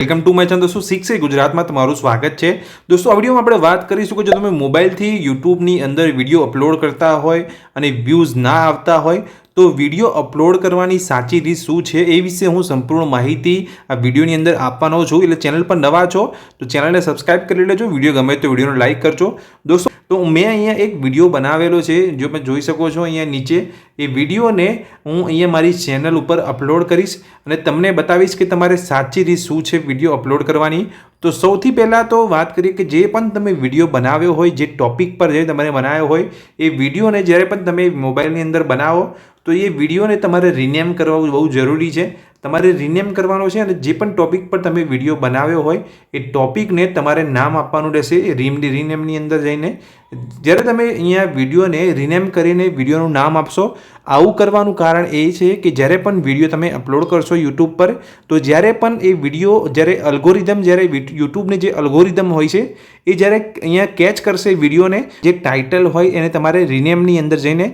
Welcome to my channel દોસ્તો શીખશે ગુજરાતમાં તમારું સ્વાગત છે। દોસ્તો આ વિડીયોમાં આપણે વાત કરીશું કે જો તમે મોબાઈલથી યુટ્યુબની અંદર વિડીયો અપલોડ કરતા હોય અને વ્યૂઝ ના આવતા હોય તો વિડીયો અપલોડ કરવાની સાચી રીત શું છે એ વિશે હું સંપૂર્ણ માહિતી આ વિડીયોની અંદર આપવાનો છું। એટલે ચેનલ પર નવા છો તો ચેનલને સબસ્ક્રાઇબ કરી લેજો, વિડીયો ગમે તો વિડીયોને લાઇક કરજો। દોસ્તો તો મેં અહીંયા એક વિડીયો બનાવેલો છે, જો તમે જોઈ શકો છો અહીંયા નીચે એ વિડીયોને હું અહીંયા મારી ચેનલ ઉપર અપલોડ કરીશ અને તમને બતાવીશ કે તમારે સાચી રીત શું છે વિડીયો અપલોડ કરવાની। તો સૌથી પહેલાં તો વાત કરીએ કે જે પણ તમે વિડીયો બનાવ્યો હોય, જે ટોપિક પર જે તમારે બનાવ્યો હોય એ વિડીયોને જ્યારે પણ તમે મોબાઈલની અંદર બનાવો તો એ વિડીયોને તમારે રિનેમ કરવા બહુ જરૂરી છે। તમારે રિનેમ કરવાનો છે અને જે પણ ટોપિક પર તમે વિડીયો બનાવ્યો હોય એ ટોપિકને તમારે નામ આપવાનું રહેશે। એ રિનેમની અંદર જઈને જ્યારે તમે અહીંયા વિડીયોને રિનેમ કરીને વિડીયોનું નામ આપશો, આવું કરવાનું કારણ એ છે કે જ્યારે પણ વિડીયો તમે અપલોડ કરશો યુટ્યુબ પર તો જ્યારે પણ એ વિડીયો જ્યારે યુટ્યુબને જે અલ્ગોરિધમ હોય છે એ જ્યારે અહીંયા કેચ કરશે વિડીયોને, જે ટાઇટલ હોય એને તમારે રિનેમની અંદર જઈને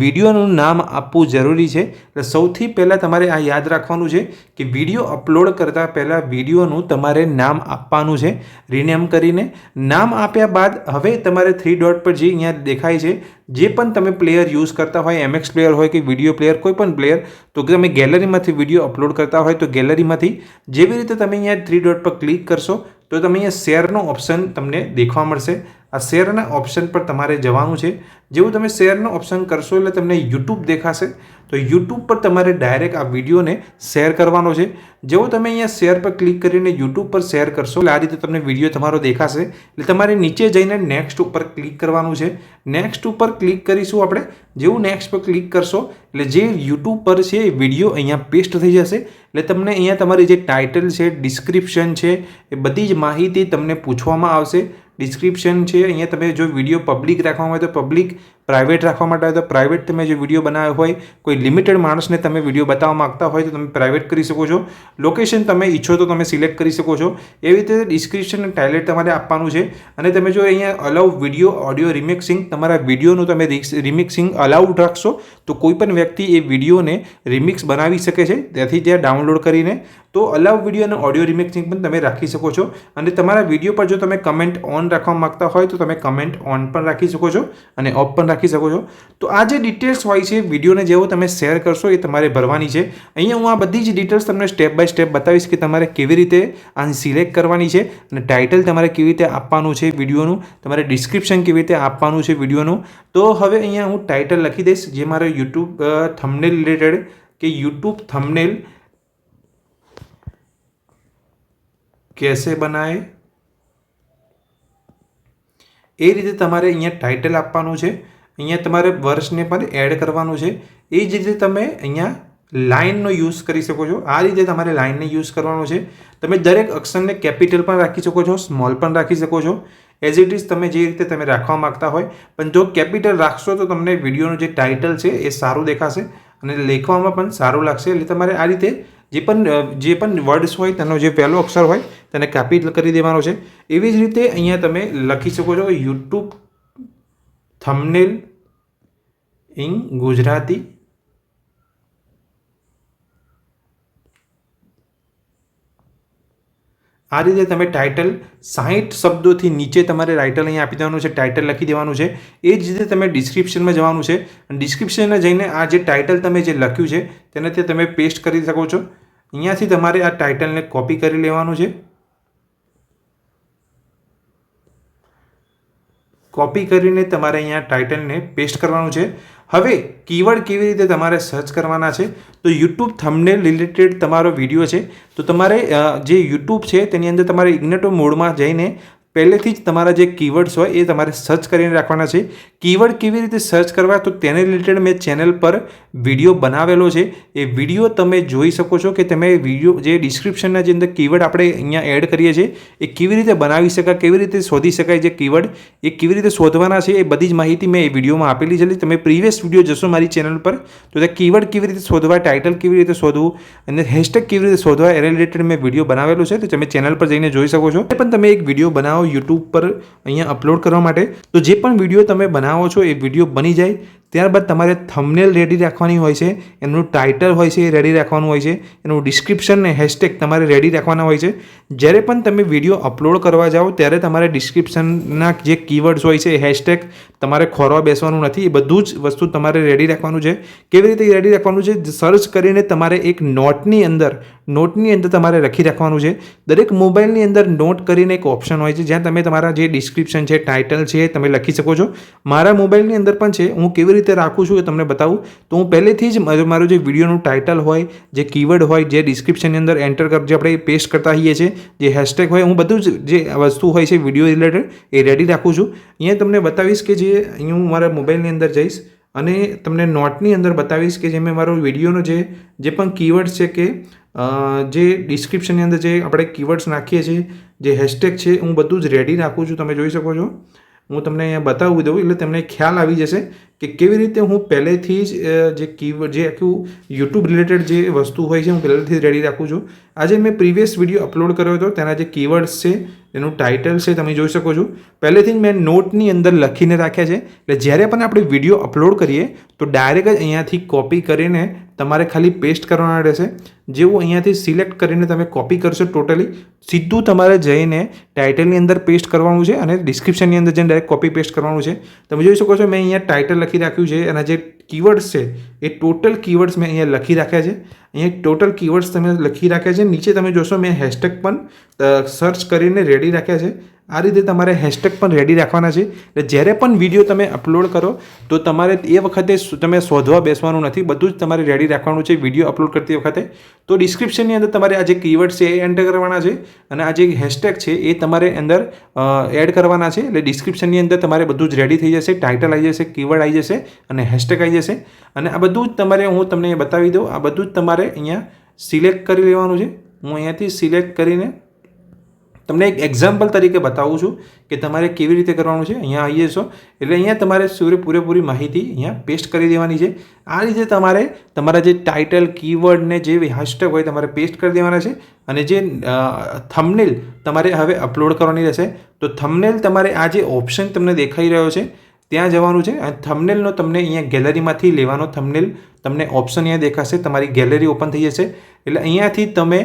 વિડીયોનું નામ આપવું જરૂરી છે। એટલે સૌથી પહેલાં તમારે આ યાદ રાખવાનું છે કે વિડીયો અપલોડ કરતાં પહેલાં વિડીયોનું તમારે નામ આપવાનું છે રિનેમ કરીને। નામ આપ્યા બાદ હવે તમારે 3 ડોટ પર જે અહીંયા દેખાય છે, જે પણ તમે પ્લેયર યુઝ કરતા હોય, MX પ્લેયર હોય કે વિડીયો પ્લેયર, કોઈ પણ પ્લેયર, તો કે તમે ગેલેરીમાંથી વિડીયો અપલોડ કરતા હોય તો ગેલેરીમાંથી જેવી રીતે તમે અહીંયા 3 ડોટ પર ક્લિક કરશો તો તમે અહીંયા શેરનો ઓપ્શન તમને દેખવા મળશે। આ શેરના ઓપ્શન પર તમારે જવાનું છે। જેવું તમે શેરનો ઓપ્શન કરશો એટલે તમને યુટ્યુબ દેખાશે, તો યુટ્યુબ પર તમારે ડાયરેક્ટ આ વિડીયોને શેર કરવાનો છે। જેવું તમે અહીંયા શેર પર ક્લિક કરીને યુટ્યુબ પર શેર કરશો એટલે આ રીતે તમને વિડીયો તમારો દેખાશે। એટલે તમારે નીચે જઈને નેક્સ્ટ ઉપર ક્લિક કરવાનું છે। નેક્સ્ટ ઉપર ક્લિક કરીશું આપણે। જેવું નેક્સ્ટ પર ક્લિક કરશો એટલે જે યુટ્યુબ પર છે એ વિડીયો અહીંયા પેસ્ટ થઈ જશે। એટલે તમને અહીંયા તમારી જે ટાઇટલ છે, ડિસ્ક્રિપ્શન છે, એ બધી જ માહિતી તમને પૂછવામાં આવશે। ડિસ્ક્રિપ્શન છે, અહીંયા તમે જો વિડીયો પબ્લિક રાખવામાં હોય તો પબ્લિક, પ્રાઇવેટ રાખવા માટે હોય તો પ્રાઇવેટ, તમે જે વિડીયો બનાવ્યો હોય કોઈ લિમિટેડ માણસને તમે વિડીયો બતાવવા માગતા હોય તો તમે પ્રાઇવેટ કરી શકો છો। લોકેશન તમે ઈચ્છો તો તમે સિલેક્ટ કરી શકો છો। એવી રીતે ડિસ્ક્રિપ્શન અને ટાઇટલ તમારે આપવાનું છે। અને તમે જો અહીંયા અલાઉ વિડીયો ઓડિયો રિમિક્સિંગ, તમારા વિડીયોનું તમે રિમિક્સિંગ અલાઉડ રાખશો તો કોઈ પણ વ્યક્તિ એ વિડીયોને રિમિક્સ બનાવી શકે છે ત્યાંથી ત્યાં ડાઉનલોડ કરીને। તો અલાઉ વિડીયો અને ઓડિયો રિમિક્સિંગ પણ તમે રાખી શકો છો। અને તમારા વિડીયો પર જો તમે કમેન્ટ ઓન રાખવા માગતા હોય તો તમે કમેન્ટ ઓન પણ રાખી શકો છો અને ઓફ પણ રાખી શકો છો। તો આ જે ડિટેલ્સ હોય છે વિડીયોને જેવો તમે શેર કરશો એ તમારે ભરવાની છે। અહીંયા હું આ બધી જ ડિટેલ્સ તમને સ્ટેપ બાય સ્ટેપ બતાવીશ કે તમારે કેવી રીતે આને સિલેક્ટ કરવાની છે અને ટાઇટલ તમારે કેવી રીતે આપવાનું છે વિડીયોનું, તમારે ડિસ્ક્રિપ્શન કેવી રીતે આપવાનું છે વિડીયોનું। તો હવે અહીંયા હું ટાઇટલ લખી દઈશ, જે મારો યુટ્યુબ થંબનેલ રિલેટેડ કે યુટ્યુબ થંબનેલ कैसे बनाए એ રીતે તમારે અહીંયા ટાઇટલ આપવાનું છે। અહીંયા તમારે વર્ષને પણ એડ કરવાનું છે। એ જ રીતે તમે અહીંયા લાઇનનો યુઝ કરી શકો છો। આ રીતે તમારે લાઇનને યુઝ કરવાનો છે। તમે દરેક અક્ષરને કેપિટલ પણ રાખી શકો છો, સ્મોલ પણ રાખી શકો છો, એઝ ઇટ ઇઝ તમે જે રીતે તમે રાખવા માગતા હોય। પણ જો કેપિટલ રાખશો તો તમને વિડીયોનું જે ટાઇટલ છે એ સારું દેખાશે અને લખવામાં પણ સારું લાગશે। એટલે તમારે આ રીતે જે પણ વર્ડ્સ હોય તેનો જે પહેલો અક્ષર હોય તેને કેપિટલ કરી દેવાનો છે। એવી જ રીતે અહીંયા તમે લખી શકો છો યુટ્યુબ થંબનેલ ઇન ગુજરાતી। આ રીતે તમે ટાઇટલ 60 શબ્દોથી નીચે તમારે ટાઇટલ અહીંયા આપી દેવાનું છે, ટાઇટલ લખી દેવાનું છે। એ જ રીતે તમે ડિસ્ક્રિપ્શનમાં જવાનું છે અને ડિસ્ક્રિપ્શનમાં જઈને આ જે ટાઇટલ તમે જે લખ્યું છે તેને તમે પેસ્ટ કરી શકો છો। અહીંયાથી તમારે આ ટાઇટલને કોપી કરી લેવાનું છે। કોપી કરીને તમારે અહીંયા ટાઇટલને પેસ્ટ કરવાનું છે। હવે કીવર્ડ કેવી રીતે તમારે સર્ચ કરવાના છે, તો યુટ્યુબ થંબનેલ રિલેટેડ તમારો વિડીયો છે તો તમારે જે યુટ્યુબ છે તેની અંદર તમારે ઇગ્નેટો મોડમાં જઈને પહેલેથી જ તમારા જે કીવર્ડ્સ હોય એ તમારે સર્ચ કરીને રાખવાના છે। કીવર્ડ કેવી રીતે સર્ચ કરવા તો તેને રિલેટેડ મેં ચેનલ પર વિડીયો બનાવેલો છે। એ વિડીયો તમે જોઈ શકો છો કે તમે વિડીયો જે ડિસ્ક્રિપ્શનના જે અંદર કીવર્ડ આપણે અહીંયા એડ કરીએ છીએ એ કેવી રીતે બનાવી શકાય, કેવી રીતે શોધી શકાય, જે કીવર્ડ એ કેવી રીતે શોધવાના છે એ બધી જ માહિતી મેં એ વિડીયોમાં આપેલી છે। તમે પ્રીવિયસ વિડીયો જશો મારી ચેનલ પર તો તે કીવર્ડ કેવી રીતે શોધવા, ટાઇટલ કેવી રીતે શોધવું અને હેશટેગ કેવી રીતે શોધવા એ રિલેટેડ મેં વિડીયો બનાવેલો છે, તો તમે ચેનલ પર જઈને જોઈ શકો છો। પણ તમે એક વિડીયો બનાવો યુટ્યુબ પર અહીંયા અપલોડ કરવા માટે, તો જે પણ વિડીયો તમે બનાવો છો એ વિડીયો બની જાય ત્યારબાદ તમારે થંબનેલ રેડી રાખવાની હોય છે, એનું ટાઇટલ હોય છે એ રેડી રાખવાનું હોય છે, એનું ડિસ્ક્રિપ્શન ને હેશટેગ તમારે રેડી રાખવાના હોય છે. જ્યારે પણ તમે વિડીયો અપલોડ કરવા જાઓ ત્યારે તમારે ડિસ્ક્રિપ્શનના જે કીવર્ડ્સ હોય છે, હેશટેગ તમારે ખોરવા બેસવાનું નથી. એ બધું જ વસ્તુ તમારે રેડી રાખવાનું છે. કેવી રીતે રેડી રાખવાનું છે? સર્ચ કરીને તમારે એક નોટની અંદર તમારે લખી રાખવાનું છે. દરેક મોબાઈલની અંદર નોટ કરીને એક ઓપ્શન હોય છે જ્યાં તમે તમારા જે ડિસ્ક્રિપ્શન છે, ટાઇટલ છે, તમે લખી શકો છો. મારા મોબાઈલની અંદર પણ છે. હું કેવી રીતે રાખું છું એ તમને બતાવું. તો હું પહેલેથી જ મારું જે વિડીયોનું ટાઇટલ હોય, જે કીવર્ડ હોય, જે ડિસ્ક્રિપ્શનની અંદર એન્ટર જે આપણે પેસ્ટ કરતા હોઈએ છીએ, જે હેશટેગ હોય, હું બધું જ જે વસ્તુ હોય છે વિડીયો રિલેટેડ એ રેડી રાખું છું. અહીંયા તમને બતાવીશ કે જે અહીં હું મારા મોબાઈલની અંદર જઈશ અને તમને નોટની અંદર બતાવીશ કે જે મેં મારો વિડીયોનો જે પણ કીવર્ડ છે કે જે ડિસ્ક્રિપ્શનની અંદર જે આપણે કીવર્ડ્સ નાખીએ છીએ, જે હેશટેગ છે, હું બધું જ રેડી રાખું છું. તમે જોઈ શકો છો. હું તમને અહીંયા બતાવી દઉં એટલે તમને ખ્યાલ આવી જશે કે કેવી રીતે હું પહેલેથી જ જે કીવર્ડ, જે આખું યુટ્યુબ રિલેટેડ જે વસ્તુ હોય છે, હું પહેલેથી જ રેડી રાખું છું. આજે મેં પ્રીવિયસ વિડીયો અપલોડ કર્યો હતો, તેના જે કીવર્ડ્સ છે, એનું ટાઇટલ છે, તમે જોઈ શકો છો. પહેલેથી જ મેં નોટની અંદર લખીને રાખ્યા છે. એટલે જ્યારે પણ આપણે વિડીયો અપલોડ કરીએ તો ડાયરેક્ટ જ અહીંયાથી કોપી કરીને તમારે ખાલી પેસ્ટ કરવાના રહેશે. જેવું અહીંયાથી સિલેક્ટ કરીને તમે કોપી કરશો ટોટલી, સીધું તમારે જઈને ટાઇટલની અંદર પેસ્ટ કરવાનું છે અને ડિસ્ક્રિપ્શનની અંદર જઈને ડાયરેક્ટ કોપી પેસ્ટ કરવાનું છે. તમે જોઈ શકો છો મેં અહીંયા ટાઇટલ લખી રાખ્યું છે અને જે કીવર્ડ્સ છે એ ટોટલ કીવર્ડ્સ મેં અહીંયા લખી રાખ્યા છે. અહીંયા ટોટલ કીવર્ડ્સ તમે લખી રાખ્યા છે. નીચે તમે જોશો મેં હેશટેગ પણ સર્ચ કરીને રેડી રાખ્યા છે. આ રીતે તમારે હેશટેગ પણ રેડી રાખવાના છે. એટલે જ્યારે પણ વિડીયો તમે અપલોડ કરો તો તમારે એ વખતે તમે શોધવા બેસવાનું નથી, બધું જ તમારે રેડી રાખવાનું છે વિડીયો અપલોડ કરતી વખતે. તો ડિસ્ક્રિપ્શનની અંદર તમારે આ જે કીવર્ડ છે એ એન્ટર કરવાના છે અને આ જે હેશટેગ છે એ તમારે અંદર એડ કરવાના છે. એટલે ડિસ્ક્રિપ્શનની અંદર તમારે બધું જ રેડી થઈ જશે. ટાઇટલ આવી જશે, કીવર્ડ આવી જશે અને હેશટેગ આવી જશે. અને આ બધું જ તમારે હું તમને બતાવી દઉં. આ બધું જ તમારે અહીંયા સિલેક્ટ કરી લેવાનું છે. હું અહીંયાથી સિલેક્ટ કરીને તમને એક એક્ઝામ્પલ તરીકે બતાવું છું કે તમારે કેવી રીતે કરવાનું છે. અહીંયા આવીએ છો એટલે અહીંયા તમારે પૂરેપૂરી માહિતી અહીંયા પેસ્ટ કરી દેવાની છે. આ રીતે તમારે તમારા જે ટાઇટલ, કીવર્ડ ને જે હેશટેગ હોય તમારે પેસ્ટ કરી દેવાના છે. અને જે થંબનેલ તમારે હવે અપલોડ કરવાની રહેશે. તો થંબનેલ તમારે આ જે ઓપ્શન તમને દેખાઈ રહ્યો છે ત્યાં જવાનું છે. અને થંબનેલનો તમને અહીંયા ગેલેરીમાંથી લેવાનો થંબનેલ તમને ઓપ્શન અહીંયા દેખાશે. તમારી ગેલેરી ઓપન થઈ જશે એટલે અહીંયાથી તમે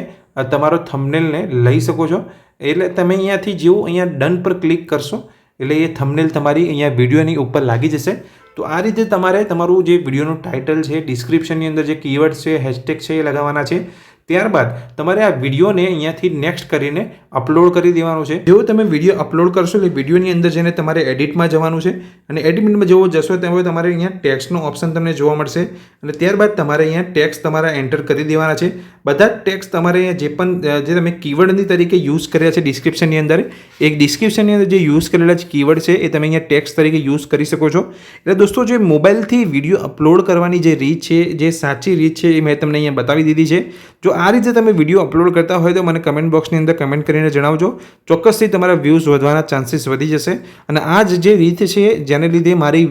તમારો થંબનેલને લઈ શકો છો. એટલે તમે અહીંયાથી જેવું અહીંયા ડન પર ક્લિક કરશો એટલે એ થંબનેલ તમારી અહીંયા વિડીયોની ઉપર લાગી જશે. તો આ રીતે તમારે તમારું જે વિડીયોનું ટાઇટલ છે, ડિસ્ક્રિપ્શનની અંદર જે કીવર્ડ છે, હેશટેગ છે એ લગાવવાના છે. ત્યારબાદ તમારે આ વિડીયોને અહીંયાથી નેક્સ્ટ કરીને અપલોડ કરી દેવાનું છે. જેવો તમે વિડીયો અપલોડ કરશો એટલે વિડીયોની અંદર જઈને તમારે એડિટમાં જવાનું છે અને એડિટમાં જેવો જશો તેવો તમારે અહીંયા ટેક્સ્ટનો ઓપ્શન તમને જોવા મળશે અને ત્યારબાદ તમારે અહીંયા ટેક્સ્ટ તમારા એન્ટર કરી દેવાના છે. બધા જ ટેક્સ્ટ તમારે અહીંયા જે પણ જે તમે કીવર્ડની તરીકે યુઝ કર્યા છે ડિસ્ક્રિપ્શનની અંદર, એક ડિસ્ક્રિપ્શનની અંદર જે યુઝ કરેલા છે કીવર્ડ છે એ તમે અહીંયા ટેક્સ્ટ તરીકે યુઝ કરી શકો છો. એટલે દોસ્તો જે મોબાઈલથી વિડીયો અપલોડ કરવાની જે રીત છે, જે સાચી રીત છે એ મેં તમને અહીંયા બતાવી દીધી છે. જો આ રીતે તમે વિડીયો અપલોડ કરતા હોય તો મને કમેન્ટ બોક્સની અંદર કમેન્ટ કરીને જણાવજો. ચોક્કસથી તમારા વ્યૂઝ વધવાના ચાન્સીસ વધી જશે. અને આ જે રીત છે જેને લીધે મારી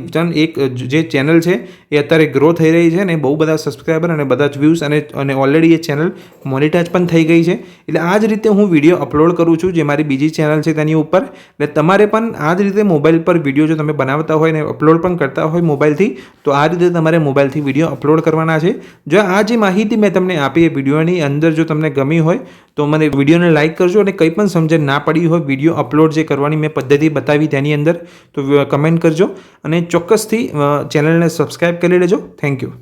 એક જે ચેનલ છે એ અત્યારે ગ્રો થઈ રહી છે અને બહુ બધા સબસ્ક્રાઈબર અને બધા જ વ્યૂઝ અને ઓલરેડી એ ચેનલ મોનેટાઇઝ પણ થઈ ગઈ છે. એટલે આ જ રીતે હું વિડીયો અપલોડ કરું છું જે મારી બીજી ચેનલ છે તેની ઉપર. એટલે તમારે પણ આ જ રીતે મોબાઈલ પર વિડીયો જો તમે બનાવતા હોય ને અપલોડ પણ કરતા હોય મોબાઈલથી, તો આ રીતે તમારે મોબાઈલથી વિડીયો અપલોડ કરવાના છે. જો આ જે માહિતી મેં તમને આપી એ વિડીયોની અંદર જો તમને ગમી હોય તો મને વિડીયોને લાઇક કરજો અને કંઈ પણ સમજણ ના પડી હોય વિડીયો અપલોડ જે કરવાની મેં પદ્ધતિ બતાવી તેની અંદર તો કમેન્ટ કરજો અને ચોક્કસથી ચેનલને સબસ્ક્રાઈબ કરી લેજો. Thank you.